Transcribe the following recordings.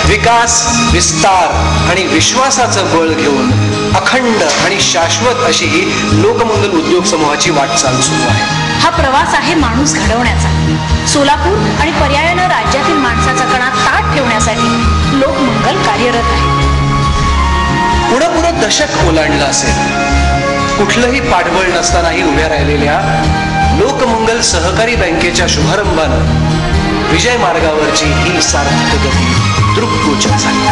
विकास, विस्तार आणि विश्वासाचं बळ घेऊन अखंड आणि शाश्वत अशी ही लोकमंगल उद्योग समूहाची वाटचाल सुरू आहे. हा प्रवास आहे माणूस घडवण्याचा. सोलापूर आणि पर्यायानं राज्यातील माणसाचा कणा ताट ठेवण्यासाठी लोकमंगल कार्यरत आहे. पुढं दशक ओलांडलं असेल, कुठलंही पाठबळ नसतानाही उभ्या राहिलेल्या लोकमंगल सहकारी बँकेच्या शुभारंभानं विजय मार्गावरची ही सार्थक गती दृक्गोचर झाली.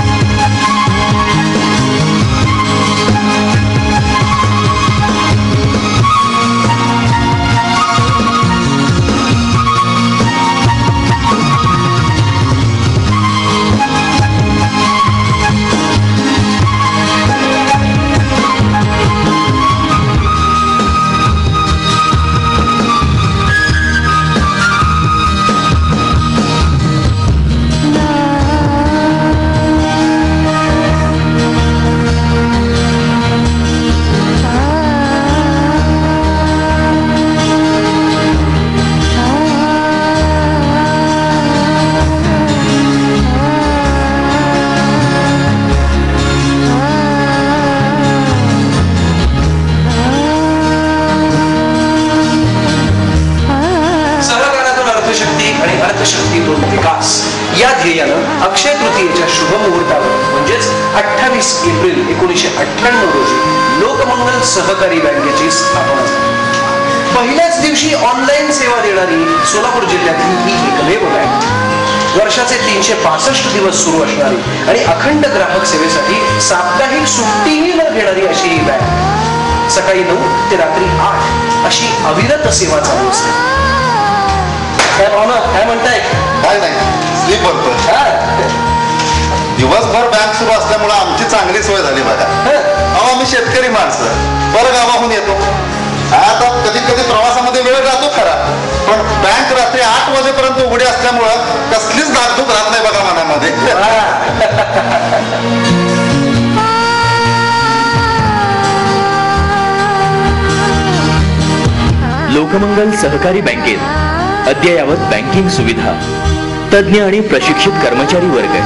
शक्तीतून विकास या ध्येयानं अक्षय तृतीयेच्या शुभ मुहूर्तावर म्हणजेच 28 एप्रिल 1998 रोजी लोकमंगल सहकारी बँकेची स्थापना झाली. पहिल्याच दिवशी ऑनलाईन सेवा देणारी सोलापूर जिल्ह्यातली ही एकमेव बँक, वर्षाचे 365 दिवस सुरू असणारी आणि अखंड ग्राहक सेवेसाठी साप्ताहिक सुट्टीही न घेणारी अशी ही बँक सकाळी 9 ते रात्री 8 अशी अविरत सेवा चालू असते. काय म्हणताय? काय नाही, स्लीप बनतोय. दिवसभर बँक सुरू असल्यामुळे आमची चांगली सोय झाली बघा. अहो, आम्ही शेतकरी माणसं परगावाहून येतो. आता कधी कधी प्रवासामध्ये वेळ जातो खरा, पण बँक रात्री 8 वाजेपर्यंत उघडी असल्यामुळं कसलीच धाकधूक राहत नाही बघा मनामध्ये. लोकमंगल सहकारी बँकेत अद्ययावत बँकिंग सुविधा, तज्ञ आणि प्रशिक्षित कर्मचारी वर्ग.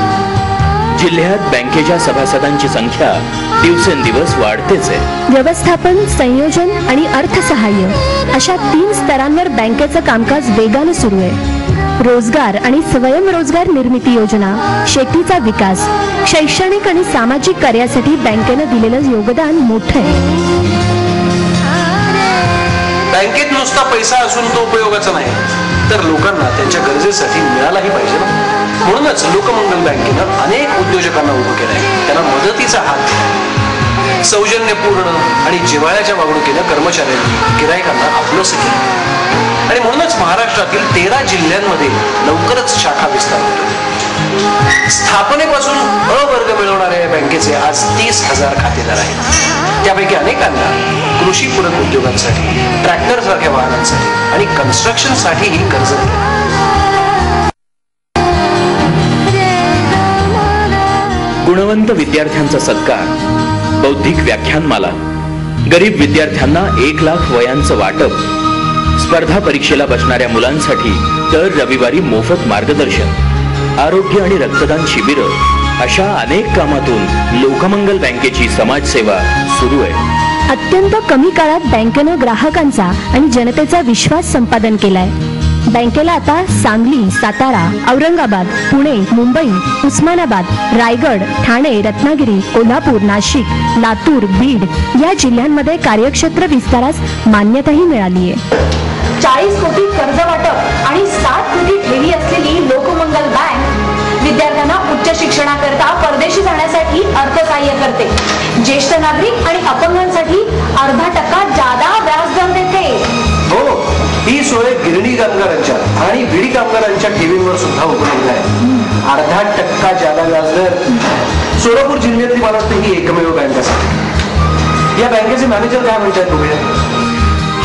जिल्ह्यात बँकेच्या सभासदांची संख्या दिवसेंदिवस वाढतेच आहे. व्यवस्थापन, संयोजन आणि अर्थसहाय्य अशा 3 स्तरांवर बँकेचं कामकाज वेगानं सुरू आहे. रोजगार आणि स्वयंरोजगार निर्मिती योजना, शेतीचा विकास, शैक्षणिक आणि सामाजिक कार्यासाठी बँकेनं दिलेलं योगदान मोठं आहे. बँकेत नुसता पैसा असून तो उपयोगाचा नाही, तर लोकांना त्यांच्या गरजेसाठी मिळालाही पाहिजे ना. म्हणूनच लोकमंगल बँकेनं अनेक उद्योजकांना उभं केलंय, त्यांना मदतीचा हात दिलाय. सौजन्यपूर्ण आणि जिव्हाळ्याच्या वागणुकीनं कर्मचाऱ्यांनी गिरायकांना आपलंसं केलं आणि म्हणूनच महाराष्ट्रातील 13 जिल्ह्यांमध्ये लवकरच शाखा विस्तार होतो. स्थापनेपासून अ वर्ग मिळवणाऱ्या या बँकेचे आज 30,000 खातेदार आहेत. त्यापैकी अनेकांना कृषी पूरक उद्योगांसाठी, ट्रॅक्टर सारख्या वाहनांसाठी आणि कन्स्ट्रक्शन साठीही कर्ज दिले. गुणवंत विद्यार्थ्यांचा सत्कार, बौद्धिक व्याख्यानमाला, गरीब विद्यार्थ्यांना 1 लाख वयांचं वाटप, स्पर्धा परीक्षेला बसणाऱ्या मुलांसाठी दर रविवारी मोफत मार्गदर्शन, आरोग्य आणि रक्तदान शिबिरं अशा अनेक कामातून लोकमंगल बँकेची समाजसेवा सुरू आहे. अत्यंत कमी काळात बँकेनं ग्राहकांचा आणि जनतेचा विश्वास संपादन केलाय. बँकेला आता सांगली, सातारा, औरंगाबाद, पुणे, मुंबई, उस्मानाबाद, रायगड, ठाणे, रत्नागिरी, कोल्हापूर, नाशिक, लातूर, बीड या जिल्ह्यांमध्ये कार्यक्षेत्र विस्तारास मान्यताही मिळाली आहे. 40 कोटी कर्ज वाटप आणि 7 कोटी ठेवी असलेली लोकमंगल बँक विद्यार्थ्यांना उच्च शिक्षणाकरता परदेशी जाण्यासाठी अर्थसहाय्य करते. ज्येष्ठ नागरिक आणि अपंगांसाठी अर्धा टक्का जादा व्याज दर देते. हो, ही सोय गिरणी कामगारांच्या आणि विडी कामगारांच्या ठेवींवर सुद्धा उपलब्ध आहे. अर्धा टक्का जादा व्याजदर. सोलापूर जिल्ह्यातली मला वाटतं ही एकमेव बँक असेल. या बँकेचे मॅनेजर काय म्हणतात बघूया.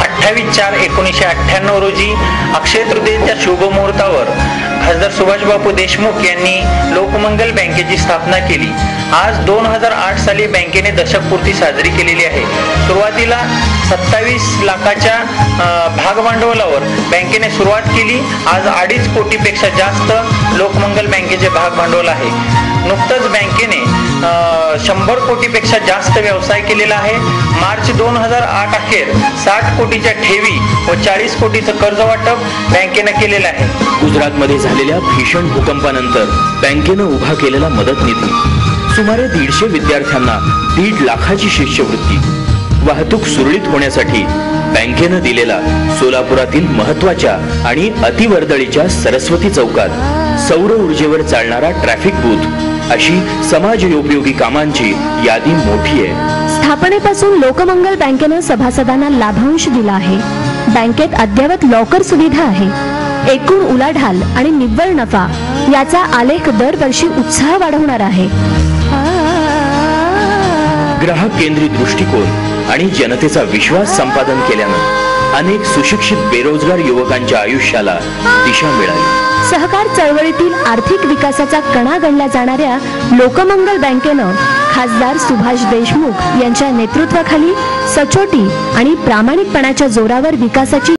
28/4/1998 रोजी अक्षय तृतीयेच्या शुभ मुहूर्तावर खासदार सुभाषबापू देशमुख यांनी लोकमंगल बँकेची स्थापना केली. आज 2008 साली बँकेने दशकपूर्ती साजरी केलेली आहे. सुरुवातीला 27 लाखाच्या भागभांडवलावर बँकेने सुरुवात केली. आज 2.5 कोटीपेक्षा जास्त लोकमंगल बँकेचे भागभांडवल आहे. नुकतंच बँकेने 100 कोटीपेक्षा जास्त व्यवसाय केलेला आहे. मार्च 2008 अखेर 60 कोटीच्या ठेवी व 40 कोटीचं कर्ज वाटप बँकेनं केलेलं आहे. गुजरातमध्ये झालेल्या भीषण भूकंपानंतर बँकेनं उभा केलेला मदत निधी, सुमारे 150 विद्यार्थ्यांना 1.5 लाखाची शिष्यवृत्ती, वाहतूक सुरळीत होण्यासाठी बँकेनं दिलेला सोलापुरातील महत्वाच्या आणि अतिवर्दळीच्या सरस्वती चौकात सौर ऊर्जेवर चालणारा ट्रॅफिक बूथ अशी समाजोपयोगी कामांची यादी मोठी आहे. स्थापनेपासून लोकमंगल बँकेनं सभासदांना लाभांश दिला आहे. बँकेत अद्ययावत लॉकर सुविधा आहे. एकूण उलाढाल आणि निव्वळ नफा याचा आलेख दरवर्षी उत्साह वाढवणार आहे. ग्राहक केंद्रित दृष्टिकोन आणि जनतेचा विश्वास संपादन केल्यानं अनेक सुशिक्षित बेरोजगार युवकांच्या आयुष्याला दिशा मिळाली. सहकार चळवळीतील आर्थिक विकासाचा कणा गणल्या जाणाऱ्या लोकमंगल बँकेनं खासदार सुभाष देशमुख यांच्या नेतृत्वाखाली सचोटी आणि प्रामाणिकपणाच्या जोरावर विकासाची